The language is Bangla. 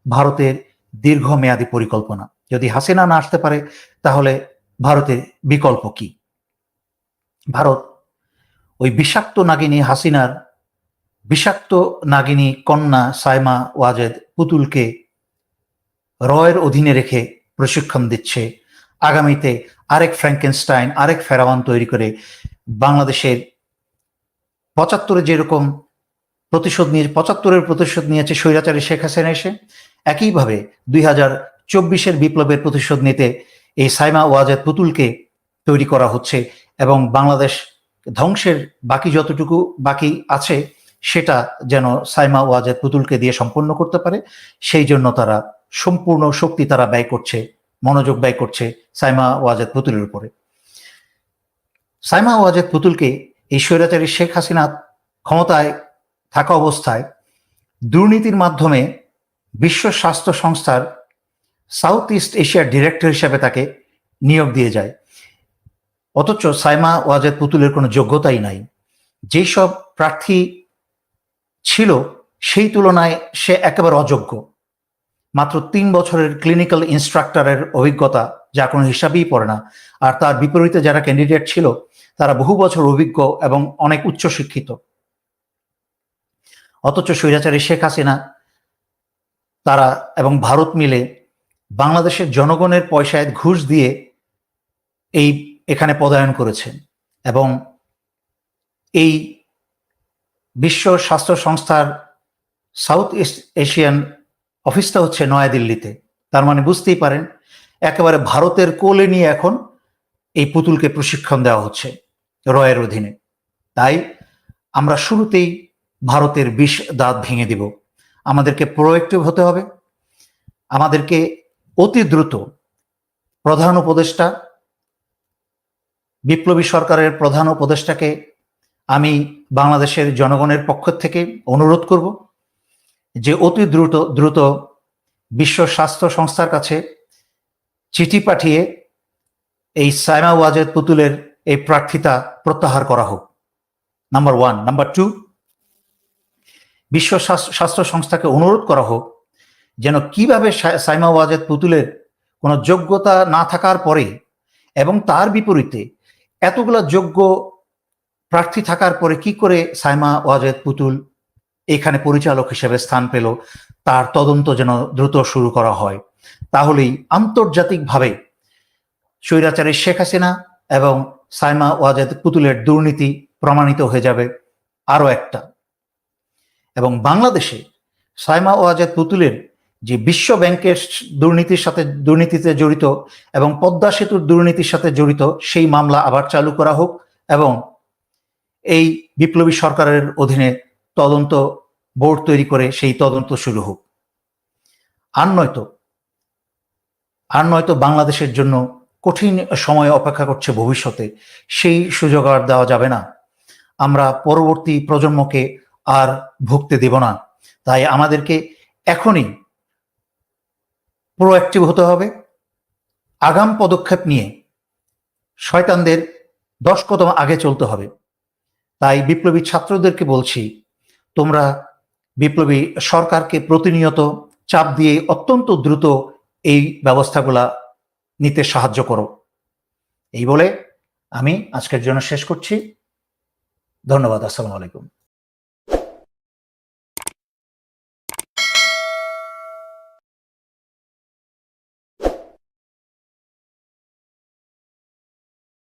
ভারতের দীর্ঘমেয়াদী পরিকল্পনা। যদি হাসিনা না আসতে পারে তাহলে ভারতের বিকল্প কি? ভারত ওই বিষাক্ত নাগিনী হাসিনার বিষাক্ত নাগিনী কন্যা সাইমা ওয়াজেদ পুতুলকে রয়ের অধীনে রেখে প্রশিক্ষণ দিচ্ছে। আগামীতে আরেক ফ্র্যাঙ্কেনস্টাইন, আরেক ফেরাওয়ান তৈরি করে বাংলাদেশের ৭৫-এ যেরকম প্রতিশোধ নিয়েছে স্বৈরাচারী শেখ হাসিনা এসে, একইভাবে ২০২৪-এর বিপ্লবের প্রতিশোধ নিতে এই সাইমা ওয়াজেদ পুতুলকে তৈরি করা হচ্ছে এবং বাংলাদেশ ধ্বংসের বাকি যতটুকু বাকি আছে সেটা যেন সাইমা ওয়াজেদ পুতুলকে দিয়ে সম্পন্ন করতে পারে, সেই জন্য তারা সম্পূর্ণ শক্তি তারা ব্যয় করছে, মনোযোগ ব্যয় করছে সাইমা ওয়াজেদ পুতুলের উপরে। সাইমা ওয়াজেদ পুতুলকে এই স্বৈরাচারী শেখ হাসিনা ক্ষমতায় থাকা অবস্থায় দুর্নীতির মাধ্যমে বিশ্ব স্বাস্থ্য সংস্থার সাউথ ইস্ট এশিয়ার ডিরেক্টর হিসেবে তাকে নিয়োগ দিয়ে যায়। অথচ সাইমা ওয়াজেদ পুতুলের কোনো যোগ্যতাই নাই। যেসব প্রার্থী ছিল সেই তুলনায় সে একেবারে অযোগ্য। মাত্র ৩ বছরের ক্লিনিক্যাল ইনস্ট্রাক্টরের অভিজ্ঞতা, যা কোনো হিসাবেই পড়ে না। আর তার বিপরীতে যারা ক্যান্ডিডেট ছিল তারা বহু বছর অভিজ্ঞ এবং অনেক উচ্চশিক্ষিত। অথচ স্বৈরাচারী শেখ হাসিনা তারা এবং ভারত মিলে বাংলাদেশের জনগণের পয়সায় ঘুষ দিয়ে এখানে পদায়ন করেছেন এবং এই বিশ্ব স্বাস্থ্য সংস্থার সাউথ ইস্ট এশিয়ান অফিসটা হচ্ছে নয়াদিল্লিতে। তার মানে বুঝতেই পারেন একেবারে ভারতের কোলে নিয়ে এখন এই পুতুলকে প্রশিক্ষণ দেওয়া হচ্ছে রয়ের অধীনে। তাই আমরা শুরুতেই ভারতের বিষ দাঁত ভেঙে দিব। আমাদেরকে প্রোঅ্যাক্টিভ হতে হবে। আমাদেরকে অতি দ্রুত প্রধান উপদেষ্টা, বিপ্লবী সরকারের প্রধান উপদেষ্টাকে আমি বাংলাদেশের জনগণের পক্ষ থেকে অনুরোধ করব যে অতি দ্রুত বিশ্ব স্বাস্থ্য সংস্থার কাছে চিঠি পাঠিয়ে এই সাইমা ওয়াজেদ পুতুলের এই প্রার্থিতা প্রত্যাহার করা হোক, নাম্বার 1। নাম্বার 2, বিশ্ব স্বাস্থ্য সংস্থাকে অনুরোধ করা হোক যেন কিভাবে সাইমা ওয়াজেদ পুতুলের কোনো যোগ্যতা না থাকার পরে এবং তার বিপরীতে এতগুলো যোগ্য প্রার্থী থাকার পরে কি করে সাইমা ওয়াজেদ পুতুল এখানে পরিচালক হিসেবে স্থান পেল, তার তদন্ত যেন দ্রুত শুরু করা হয়। তাহলেই আন্তর্জাতিকভাবে স্বৈরাচারী শেখ হাসিনা এবং সাইমা ওয়াজেদ পুতুলের দুর্নীতি প্রমাণিত হয়ে যাবে আরো একটা। এবং বাংলাদেশে সাইমা ওয়াজেদ পুতুলের যে বিশ্ব ব্যাংকের দুর্নীতিতে জড়িত এবং পদ্মা সেতুর দুর্নীতির সাথে জড়িত সেই মামলা আবার চালু করা হোক এবং এই বিপ্লবী সরকারের অধীনে তদন্ত বোর্ড তৈরি করে সেই তদন্ত শুরু হোক। আর নয়তো বাংলাদেশের জন্য কঠিন সময় অপেক্ষা করছে ভবিষ্যতে, সেই সুযোগ আর দেওয়া যাবে না। আমরা পরবর্তী প্রজন্মকে আর ভুগতে দেব না। তাই আমাদেরকে এখনই প্রোঅ্যাক্টিভ হতে হবে, আগাম পদক্ষেপ নিয়ে শয়তানদের 10 কদম আগে চলতে হবে। তাই বিপ্লবী ছাত্রদেরকে বলছি, তোমরা বিপ্লবী সরকারকে প্রতিনিয়ত চাপ দিয়ে অত্যন্ত দ্রুত এই ব্যবস্থাগুলা নিতে সাহায্য করো। এই বলে আমি আজকের জন্য শেষ করছি। ধন্যবাদ। আসসালামু আলাইকুম।